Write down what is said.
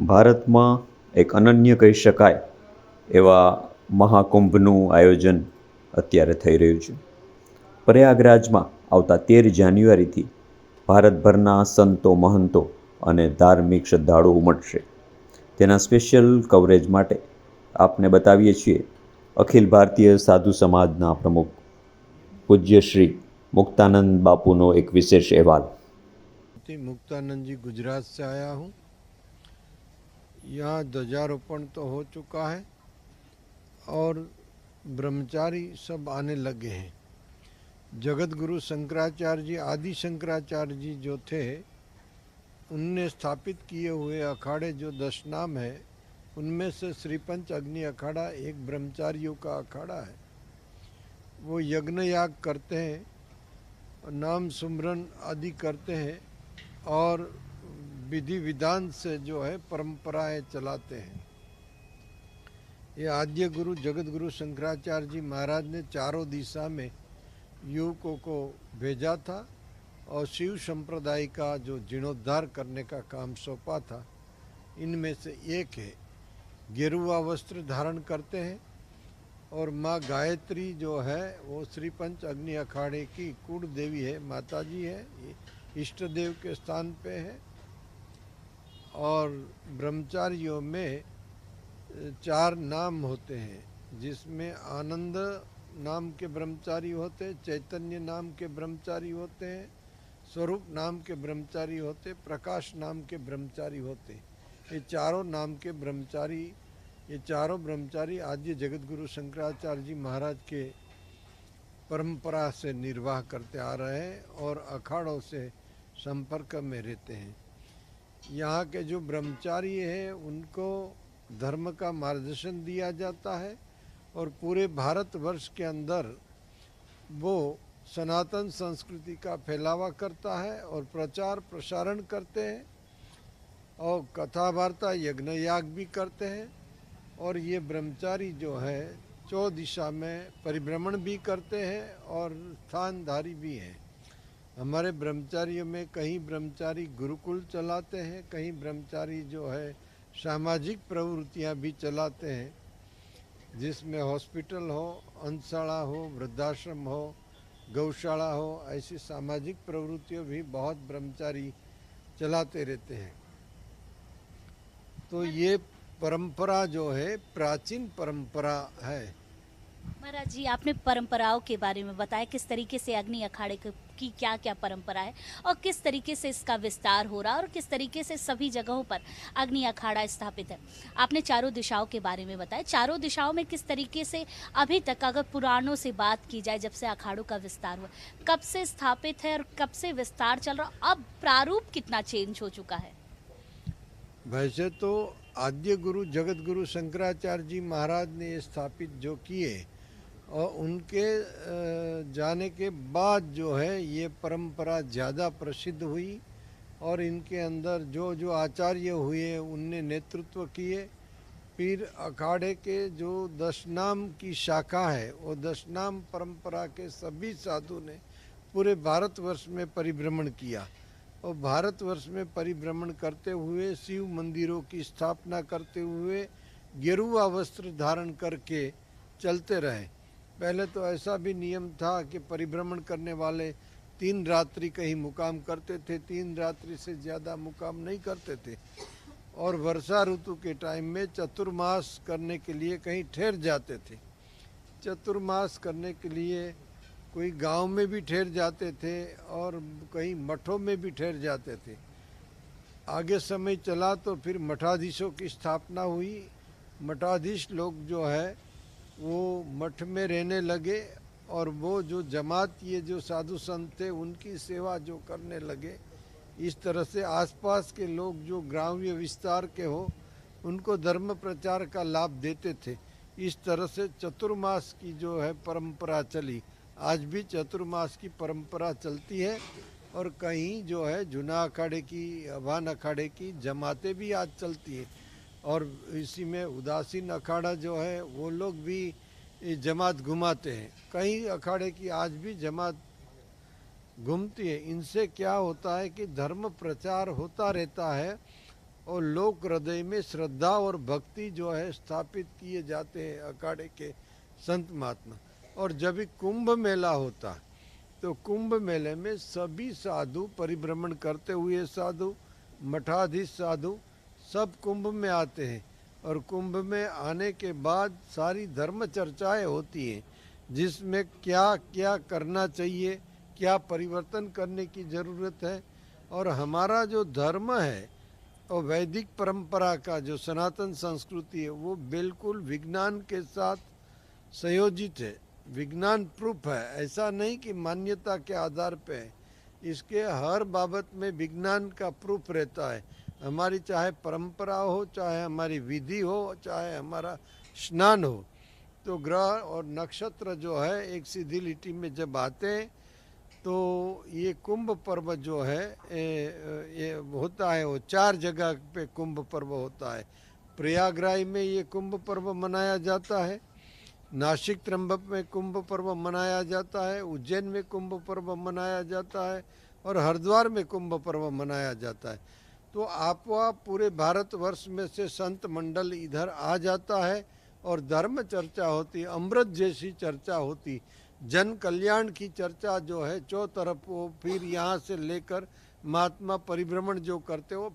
ભારતમાં એક અનન્ય કહી શકાય એવા મહાકુંભનું આયોજન અત્યારે થઈ રહ્યું છે. પ્રયાગરાજમાં આવતા 13 જાન્યુઆરીથી ભારતભરના સંતો, મહંતો અને ધાર્મિક શ્રદ્ધાળુઓ ઉમટશે. તેના સ્પેશિયલ કવરેજ માટે આપને બતાવીએ છીએ અખિલ ભારતીય સાધુ સમાજના પ્રમુખ પૂજ્ય શ્રી मुक्तानंद बापूनो एक विशेष अहवाल। मुक्तानंद जी गुजरात से आया हूँ। यहाँ ध्वजारोपण तो हो चुका है और ब्रह्मचारी सब आने लगे हैं। जगत गुरु शंकराचार्य जी, आदि शंकराचार्य जी जो थे, उनने स्थापित किए हुए अखाड़े जो 10 नाम है, उनमें से श्रीपंच अग्नि अखाड़ा एक ब्रह्मचारियों का अखाड़ा है। वो यज्ञ याग करते हैं, नाम सुमरन आदि करते हैं और विधि विधान से जो है परंपराएं चलाते हैं। ये आद्य गुरु जगत गुरु शंकराचार्य जी महाराज ने चारों दिशा में युवकों को भेजा था और शिव संप्रदाय का जो जीर्णोद्धार करने का काम सौंपा था। इनमें से एक है, गेरुआ वस्त्र धारण करते हैं और माँ गायत्री जो है वो श्री पंच अग्नि अखाड़े की कुल देवी है, माता जी है, इष्ट देव के स्थान पे है। और ब्रह्मचारियों में 4 नाम होते हैं, जिसमें आनंद नाम के ब्रह्मचारी होते हैं, चैतन्य नाम के ब्रह्मचारी होते हैं, स्वरूप नाम के ब्रह्मचारी होते, प्रकाश नाम के ब्रह्मचारी होते। ये चारों नाम के ब्रह्मचारी, ये चारों ब्रह्मचारी आद्य जगत गुरु शंकराचार्य जी महाराज के परंपरा से निर्वाह करते आ रहे हैं और अखाड़ों से संपर्क में रहते हैं। यहाँ के जो ब्रह्मचारी हैं उनको धर्म का मार्गदर्शन दिया जाता है और पूरे भारतवर्ष के अंदर वो सनातन संस्कृति का फैलावा करता है और प्रचार प्रसारण करते हैं और कथा वार्ता यज्ञ याग भी करते हैं। और ये ब्रह्मचारी जो है 4 दिशा में परिभ्रमण भी करते हैं और स्थानधारी भी हैं। हमारे ब्रह्मचारियों में कहीं ब्रह्मचारी गुरुकुल चलाते हैं, कहीं ब्रह्मचारी जो है सामाजिक प्रवृत्तियां भी चलाते हैं, जिसमें हॉस्पिटल हो, अंधशाला हो, वृद्धाश्रम हो, गौशाला हो, ऐसी सामाजिक प्रवृत्तियां भी बहुत ब्रह्मचारी चलाते रहते हैं। तो ये परंपरा जो है प्राचीन परंपरा है। महाराज जी, आपने परंपराओं के बारे में बताया, किस तरीके से अग्नि अखाड़े की क्या क्या परंपरा है और किस तरीके से इसका विस्तार हो रहा है और किस तरीके से सभी जगहों पर अग्नि अखाड़ा स्थापित है। आपने चारों दिशाओं के बारे में बताया, चारों दिशाओं में किस तरीके से अभी तक अगर पुराणों से बात की जाए, जब से अखाड़ों का विस्तार हुआ, कब से स्थापित है और कब से विस्तार चल रहा, अब प्रारूप कितना चेंज हो चुका है? वैसे तो आद्य गुरु जगत गुरु शंकराचार्य जी महाराज ने स्थापित जो किए और उनके जाने के बाद जो है ये परंपरा ज़्यादा प्रसिद्ध हुई और इनके अंदर जो जो आचार्य हुए उनने नेतृत्व किए। फिर अखाड़े के जो 10 नाम की शाखा है, वो 10 नाम परंपरा के सभी साधु ने पूरे भारतवर्ष में परिभ्रमण किया और भारतवर्ष में परिभ्रमण करते हुए शिव मंदिरों की स्थापना करते हुए गेरुआ वस्त्र धारण करके चलते रहे। पहले तो ऐसा भी नियम था कि परिभ्रमण करने वाले 3 रात्रि कहीं मुकाम करते थे, 3 रात्रि से ज़्यादा मुकाम नहीं करते थे। और वर्षा ऋतु के टाइम में चतुर्मास करने के लिए कहीं ठहर जाते थे। चतुर्मास करने के लिए कोई गांव में भी ठहर जाते थे और कहीं मठों में भी ठहर जाते थे। आगे समय चला तो फिर मठाधीशों की स्थापना हुई। मठाधीश लोग जो है वो मठ में रहने लगे और वो जो जमात, ये जो साधु संत थे, उनकी सेवा जो करने लगे। इस तरह से आसपास के लोग जो ग्राम्य विस्तार के हो उनको धर्म प्रचार का लाभ देते थे। इस तरह से चतुर्मास की जो है परंपरा चली। आज भी चतुर्मास की परंपरा चलती है और कहीं जो है जूना अखाड़े की, अभान अखाड़े की जमातें भी आज चलती हैं और इसी में उदासीन अखाड़ा जो है वो लोग भी जमात घुमाते हैं। कई अखाड़े की आज भी जमात घूमती है। इनसे क्या होता है कि धर्म प्रचार होता रहता है और लोक हृदय में श्रद्धा और भक्ति जो है स्थापित किए जाते हैं अखाड़े के संत महात्मा। और जब भी कुंभ मेला होता है तो कुंभ मेले में सभी साधु परिभ्रमण करते हुए साधु, मठाधीश साधु सब कुंभ में आते हैं। और कुंभ में आने के बाद सारी धर्म चर्चाएं होती हैं, जिसमें क्या क्या करना चाहिए, क्या परिवर्तन करने की ज़रूरत है। और हमारा जो धर्म है और वैदिक परंपरा का जो सनातन संस्कृति है वो बिल्कुल विज्ञान के साथ संयोजित है, विज्ञान प्रूफ है। ऐसा नहीं कि मान्यता के आधार पे है, इसके हर बाबत में विज्ञान का प्रूफ रहता है। हमारी चाहे परंपरा हो, चाहे हमारी विधि हो, चाहे हमारा स्नान हो, तो ग्रह और नक्षत्र जो है एक सीधी लिटी में जब आते हैं तो ये कुंभ पर्व जो है ये होता है, वो 4 जगह पे कुंभ पर्व होता है। प्रयागराज में ये कुंभ पर्व मनाया जाता है, नासिक त्र्यंबक में कुंभ पर्व मनाया जाता है, उज्जैन में कुंभ पर्व मनाया जाता है और हरिद्वार में कुंभ पर्व मनाया जाता है। तो आपवा पूरे भारतवर्ष में से संत मंडल इधर आ जाता है और धर्म चर्चा होती, अमृत जैसी चर्चा होती, जन कल्याण की चर्चा जो है चौ तरफ वो फिर यहाँ से लेकर महात्मा परिभ्रमण जो करते हो